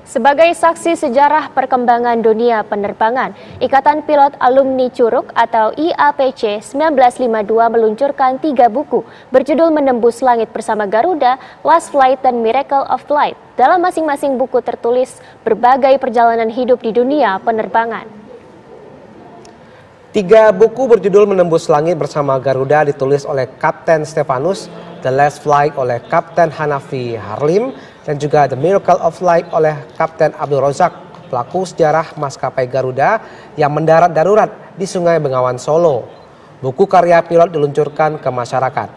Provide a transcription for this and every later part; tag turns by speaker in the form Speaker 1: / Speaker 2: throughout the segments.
Speaker 1: Sebagai saksi sejarah perkembangan dunia penerbangan, Ikatan Pilot Alumni Curug atau IAPC 1952 meluncurkan 3 buku berjudul Menembus Langit Bersama Garuda, Last Flight, dan Miracle of Flight. Dalam masing-masing buku tertulis berbagai perjalanan hidup di dunia penerbangan.
Speaker 2: 3 buku berjudul Menembus Langit Bersama Garuda ditulis oleh Kapten Stefanus, The Last Flight oleh Kapten Hanafi Harlim, dan juga The Miracle of Flight oleh Kapten Abdul Rozak, pelaku sejarah maskapai Garuda yang mendarat darurat di Sungai Bengawan Solo. Buku karya pilot diluncurkan ke masyarakat.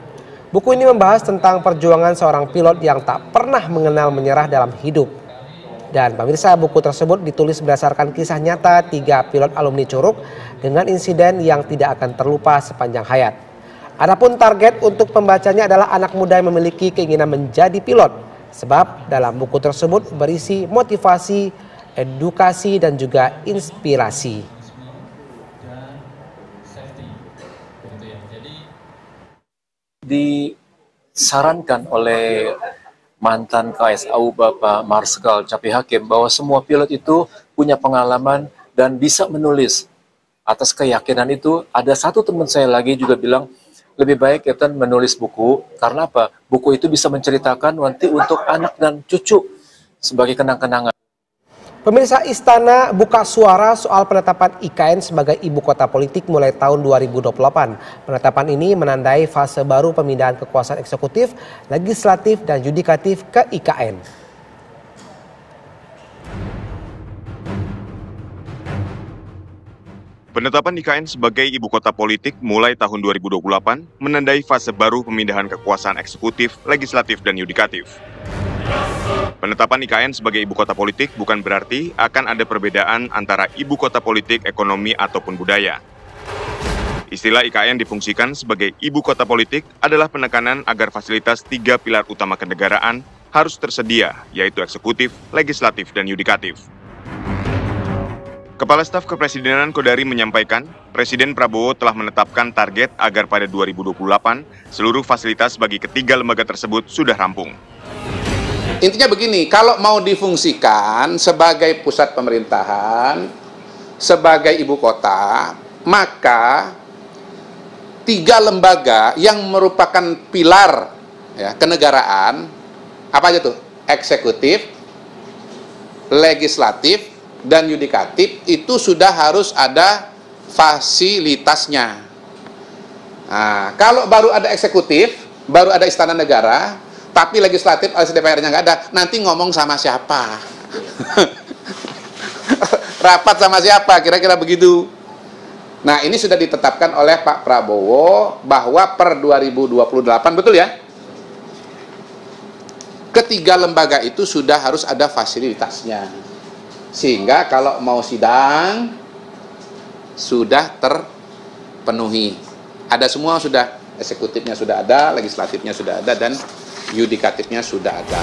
Speaker 2: Buku ini membahas tentang perjuangan seorang pilot yang tak pernah mengenal menyerah dalam hidup. Dan pemirsa, buku tersebut ditulis berdasarkan kisah nyata 3 pilot alumni Curug dengan insiden yang tidak akan terlupa sepanjang hayat. Adapun target untuk pembacanya adalah anak muda yang memiliki keinginan menjadi pilot. Sebab dalam buku tersebut berisi motivasi, edukasi, dan juga inspirasi.
Speaker 3: Disarankan oleh mantan KSAU Bapak Marskal Capi Hakim bahwa semua pilot itu punya pengalaman dan bisa menulis. Atas keyakinan itu, ada satu teman saya lagi juga bilang, lebih baik kita menulis buku, karena apa? Buku itu bisa menceritakan nanti untuk anak dan cucu sebagai kenang-kenangan.
Speaker 2: Pemirsa, Istana buka suara soal penetapan IKN sebagai ibu kota politik mulai tahun 2028. Penetapan ini menandai fase baru pemindahan kekuasaan eksekutif, legislatif, dan yudikatif ke IKN.
Speaker 4: Penetapan IKN sebagai ibu kota politik mulai tahun 2028 menandai fase baru pemindahan kekuasaan eksekutif, legislatif, dan yudikatif. Penetapan IKN sebagai ibu kota politik bukan berarti akan ada perbedaan antara ibu kota politik, ekonomi, ataupun budaya. Istilah IKN difungsikan sebagai ibu kota politik adalah penekanan agar fasilitas 3 pilar utama kenegaraan harus tersedia, yaitu eksekutif, legislatif, dan yudikatif. Kepala Staf Kepresidenan Kodari menyampaikan, Presiden Prabowo telah menetapkan target agar pada 2028 seluruh fasilitas bagi ketiga lembaga tersebut sudah rampung.
Speaker 5: Intinya begini, kalau mau difungsikan sebagai pusat pemerintahan, sebagai ibu kota, maka 3 lembaga yang merupakan pilar kenegaraan, apa aja tuh? Eksekutif, legislatif, dan yudikatif itu sudah harus ada fasilitasnya. Nah, kalau baru ada eksekutif, baru ada istana negara, tapi legislatif alias DPR-nya nggak ada, nanti ngomong sama siapa? Rapat sama siapa? Kira-kira begitu. Nah, ini sudah ditetapkan oleh Pak Prabowo bahwa per 2028, betul ya? Ketiga lembaga itu sudah harus ada fasilitasnya. Sehingga kalau mau sidang sudah terpenuhi. Ada semua sudah, eksekutifnya sudah ada, legislatifnya sudah ada, dan yudikatifnya sudah ada.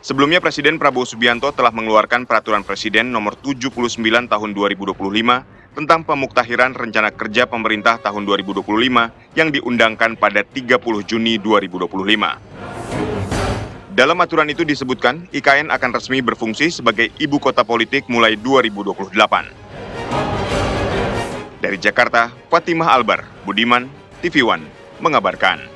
Speaker 4: Sebelumnya Presiden Prabowo Subianto telah mengeluarkan Peraturan Presiden Nomor 79 Tahun 2025 tentang pemuktahiran rencana kerja pemerintah tahun 2025 yang diundangkan pada 30 Juni 2025. Dalam aturan itu disebutkan, IKN akan resmi berfungsi sebagai ibu kota politik mulai 2028. Dari Jakarta, Fatimah Albar, Budiman, TV One, mengabarkan.